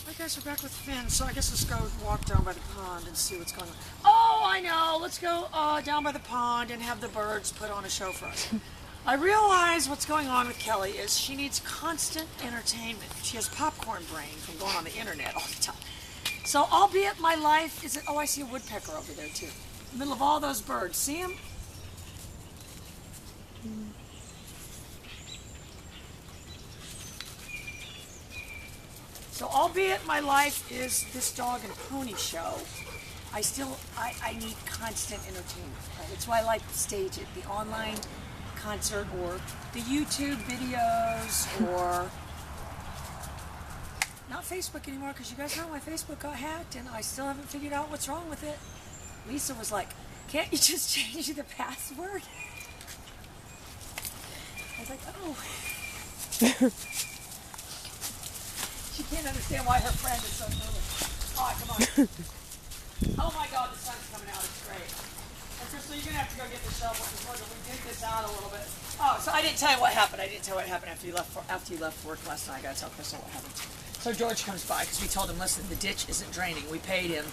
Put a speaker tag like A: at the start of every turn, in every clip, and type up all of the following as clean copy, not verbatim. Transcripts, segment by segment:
A: Alright guys, we're back with Finn, so I guess let's go walk down by the pond and see what's going on. Oh, I know! Let's go down by the pond and have the birds put on a show for us. I realize what's going on with Kelly is she needs constant entertainment. She has popcorn brain from going on the internet all the time. So, albeit my life is... Oh, I see a woodpecker over there, too. In the middle of all those birds. See him? So, albeit my life is this dog and pony show, I need constant entertainment. Right? It's why I like to stage it. The online concert or the YouTube videos or... Not Facebook anymore, because you guys know my Facebook got hacked and I still haven't figured out what's wrong with it. Lisa was like, can't you just change the password? I was like, oh. She can't understand why her friend is so foolish. All right, come on. Oh my God, the sun's coming out. It's great. And Crystal, you're going to have to go get the shovel because we're going to dig this out a little bit. Oh, so I didn't tell you what happened. I didn't tell you what happened after you left work last night. I got to tell Crystal what happened. So George comes by because we told him, listen, the ditch isn't draining. We paid him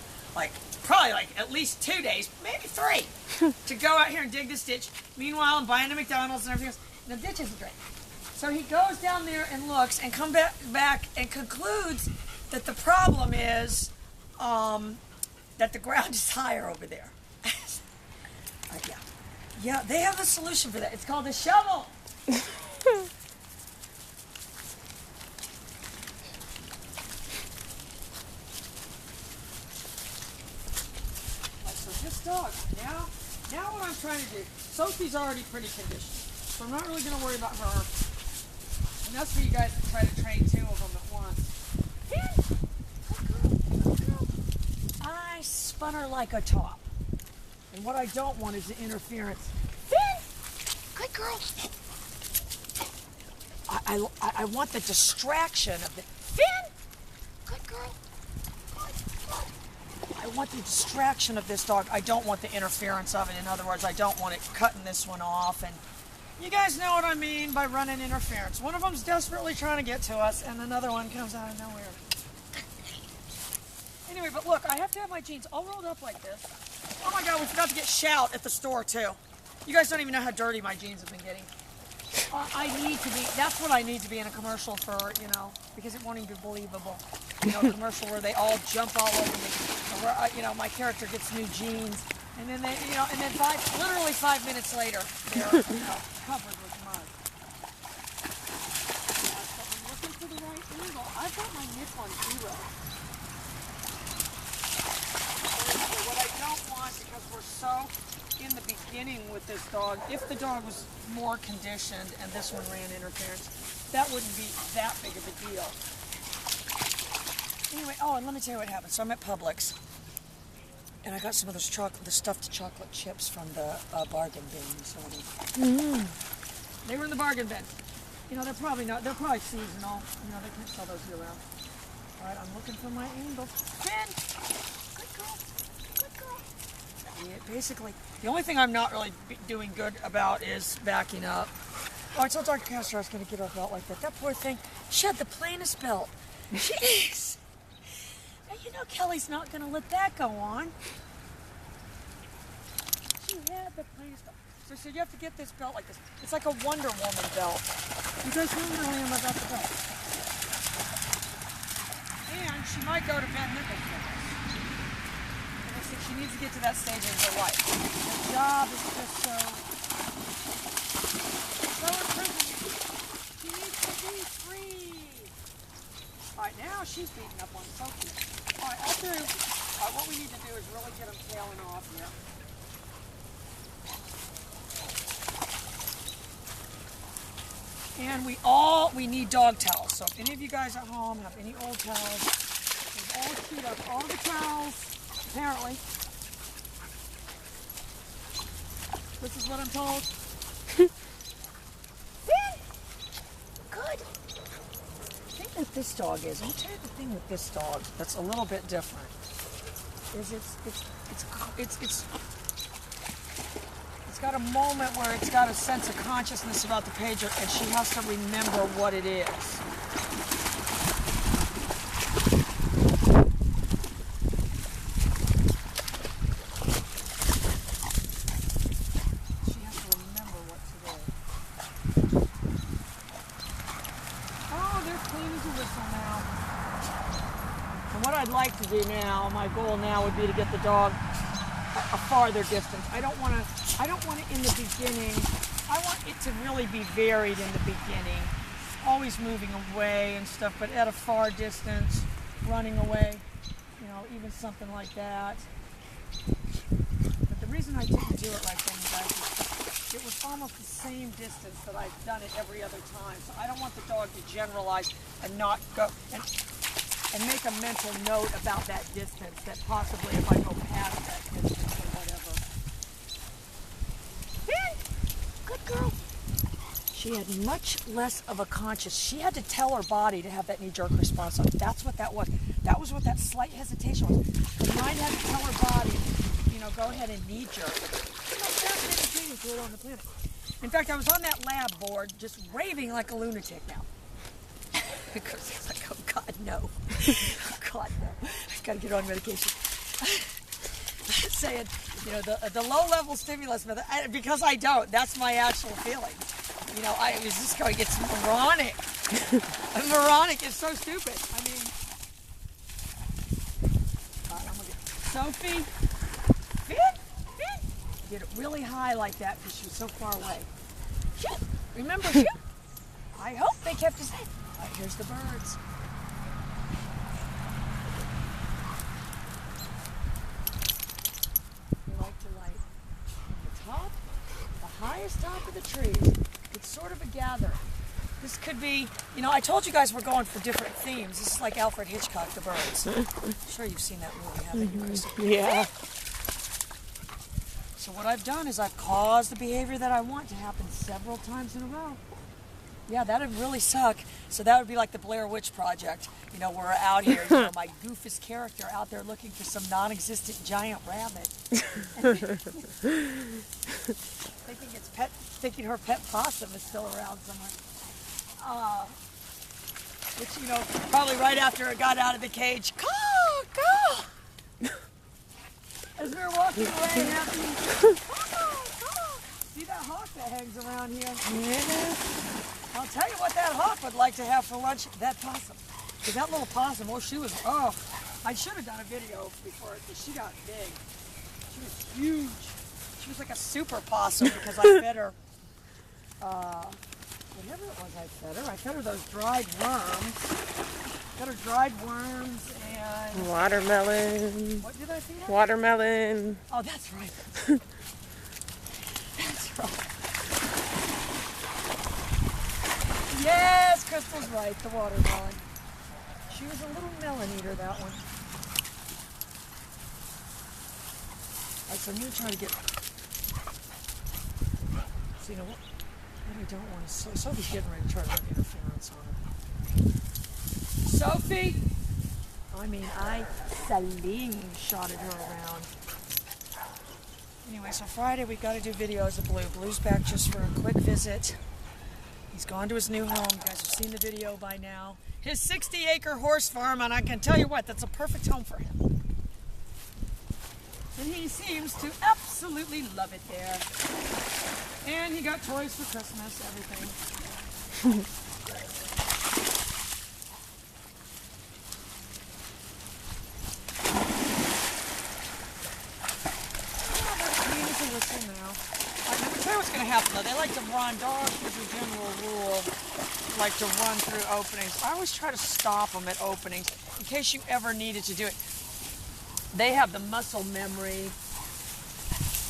A: probably at least 2 days, maybe 3, to go out here and dig this ditch. Meanwhile, I'm buying the McDonald's and everything else. And the ditch isn't draining. So he goes down there and looks and comes back and concludes that the problem is that the ground is higher over there. Yeah, they have a solution for that. It's called a shovel. So this dog, now what I'm trying to do, Sophie's already pretty conditioned, so I'm not really going to worry about her. And that's for you guys to try to train 2 of them at once. Finn! Good girl. I spun her like a top. And what I don't want is the interference. Finn! Good girl. I want the distraction of the... Finn! Good girl. Good. I want the distraction of this dog. I don't want the interference of it. In other words, I don't want it cutting this one off. And you guys know what I mean by running interference. One of them's desperately trying to get to us, and another one comes out of nowhere. Anyway, but look, I have to have my jeans all rolled up like this. Oh my God, we forgot to get shout at the store too. You guys don't even know how dirty my jeans have been getting. That's what I need to be in a commercial for, because it won't even be believable. A commercial where they all jump all over me. Or where, my character gets new jeans. And then literally 5 minutes later, they're, covered with mud. So I'm looking for the right angle. I've got my nip on 0. What I don't want, because we're so in the beginning with this dog, if the dog was more conditioned and this one ran interference, that wouldn't be that big of a deal. Anyway, and let me tell you what happened. So I'm at Publix, and I got some of those the stuffed chocolate chips from the bargain bin. They were in the bargain bin. They're probably seasonal. They can't sell those year round. All right, I'm looking for my angle. Finn! Good girl. Good girl. Basically, the only thing I'm not really doing good about is backing up. Oh, I told Dr. Castro I was going to get her belt like that. That poor thing, she had the plainest belt. Jeez. And Kelly's not going to let that go on. She had the plainest belt. So she said, you have to get this belt like this. It's like a Wonder Woman belt. You guys know Wonder Woman about the belt. And she might go to Van Nicholson. She needs to get to that stage in her life. Her job is just so imprisoned. She needs to be free. Alright, now she's beating up on Sophie. Alright, what we need to do is really get them tailing off here. And we need dog towels. So if any of you guys at home have any old towels, we've all chewed up all the towels. Apparently. This is what I'm told. Finn! Good. The thing with this dog is, I'll tell you the thing with this dog that's a little bit different, is it's got a moment where it's got a sense of consciousness about the pager, and she has to remember what it is. I'd like to do now, my goal now would be to get the dog a farther distance. I don't want it in the beginning. I want it to really be varied in the beginning. Always moving away and stuff, but at a far distance, running away, you know, even something like that. But the reason I didn't do it like that, you guys, is it was almost the same distance that I've done it every other time. So I don't want the dog to generalize and not go and make a mental note about that distance, that possibly if I go past that distance or whatever. Good girl. She had much less of a conscious. She had to tell her body to have that knee-jerk response. That's what that was. That was what that slight hesitation was. Her mind had to tell her body, you know, go ahead and knee-jerk. On the planet. In fact, I was on that lab board just raving like a lunatic now. Because it's like, oh God, no. Oh God, no. I've got to get on medication. Saying, you know, the low-level stimulus method, because I don't. That's my actual feeling. You know, I was just going, it's moronic. Moronic is so stupid. I mean, God, I'm going to get Sophie. Get it really high like that because she was so far away. Shoot! Remember, shoot! I hope they kept us safe. Oh, here's the birds. They like to light on the top, the highest top of the trees. It's sort of a gather. This could be, you know, I told you guys we're going for different themes. This is like Alfred Hitchcock, The Birds. I'm sure you've seen that movie, haven't you, Crystal?
B: Yeah.
A: So what I've done is I've caused the behavior that I want to happen several times in a row. Yeah, that would really suck. So that would be like the Blair Witch Project. You know, we're out here, you know, my goofus character out there looking for some non-existent giant rabbit. Thinking her pet possum is still around somewhere. Which, you know, probably right after it got out of the cage, caw. As we were walking away, happy. See that hawk that hangs around here? Yeah. I'll tell you what that hawk would like to have for lunch, that possum. Because that little possum, I should have done a video before it, because she got big. She was huge. She was like a super possum because I fed her, whatever it was I fed her. I fed her those dried worms. Fed her dried worms and...
B: Watermelon.
A: What did I feed her?
B: Watermelon.
A: Oh, that's right. That's right. Yes, Crystal's right, the watermelon. She was a little melon eater, that one. All right, so I'm going to try to get... So, you know what I don't want to... Sophie's getting ready to try to run interference on her. Sophie! I slingshotted her around. Anyway, so Friday we've got to do videos of Blue. Blue's back just for a quick visit. He's gone to his new home. You guys have seen the video by now. His 60-acre horse farm, and I can tell you what, that's a perfect home for him. And he seems to absolutely love it there. And he got toys for Christmas, everything. Happen, though. They like to run. Dogs, as a general rule, like to run through openings. I always try to stop them at openings in case you ever needed to do it. They have the muscle memory.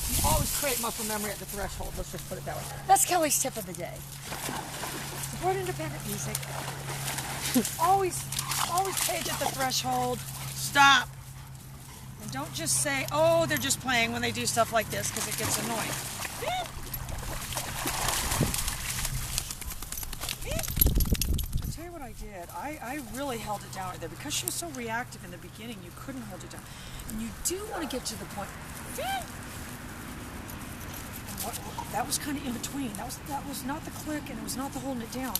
A: You always create muscle memory at the threshold. Let's just put it that way. That's Kelly's tip of the day. Support independent music. always page at the threshold. Stop. And don't just say, oh, they're just playing when they do stuff like this, because it gets annoying. I did. I really held it down right there because she was so reactive in the beginning. You couldn't hold it down, and you do want to get to the point. And that was kind of in between. That was not the click, and it was not the holding it down.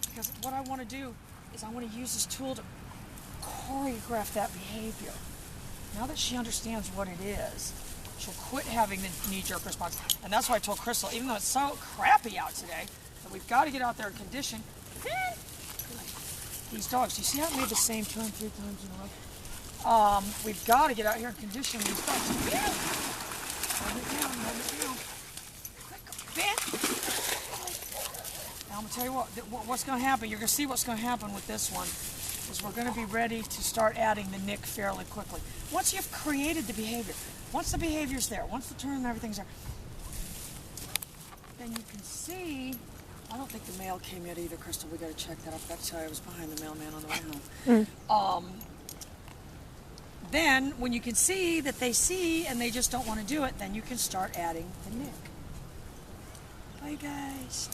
A: Because what I want to do is I want to use this tool to choreograph that behavior. Now that she understands what it is, she'll quit having the knee-jerk response. And that's why I told Crystal, even though it's so crappy out today, that we've got to get out there and condition these dogs. Do you see how it made the same turn 3 times in a row? We've got to get out here and condition these dogs. Yeah. Hold it down, hold it down. Quick, Ben. Now I'm going to tell you what's going to happen. You're going to see what's going to happen with this one. Is we're going to be ready to start adding the nick fairly quickly. Once you've created the behavior, once the behavior's there, once the turn and everything's there, then you can see, I don't think the mail came yet either, Crystal. We got to check that up. That's why I was behind the mailman on the way home. Then when you can see that they see and they just don't want to do it, then you can start adding the nick. Bye guys.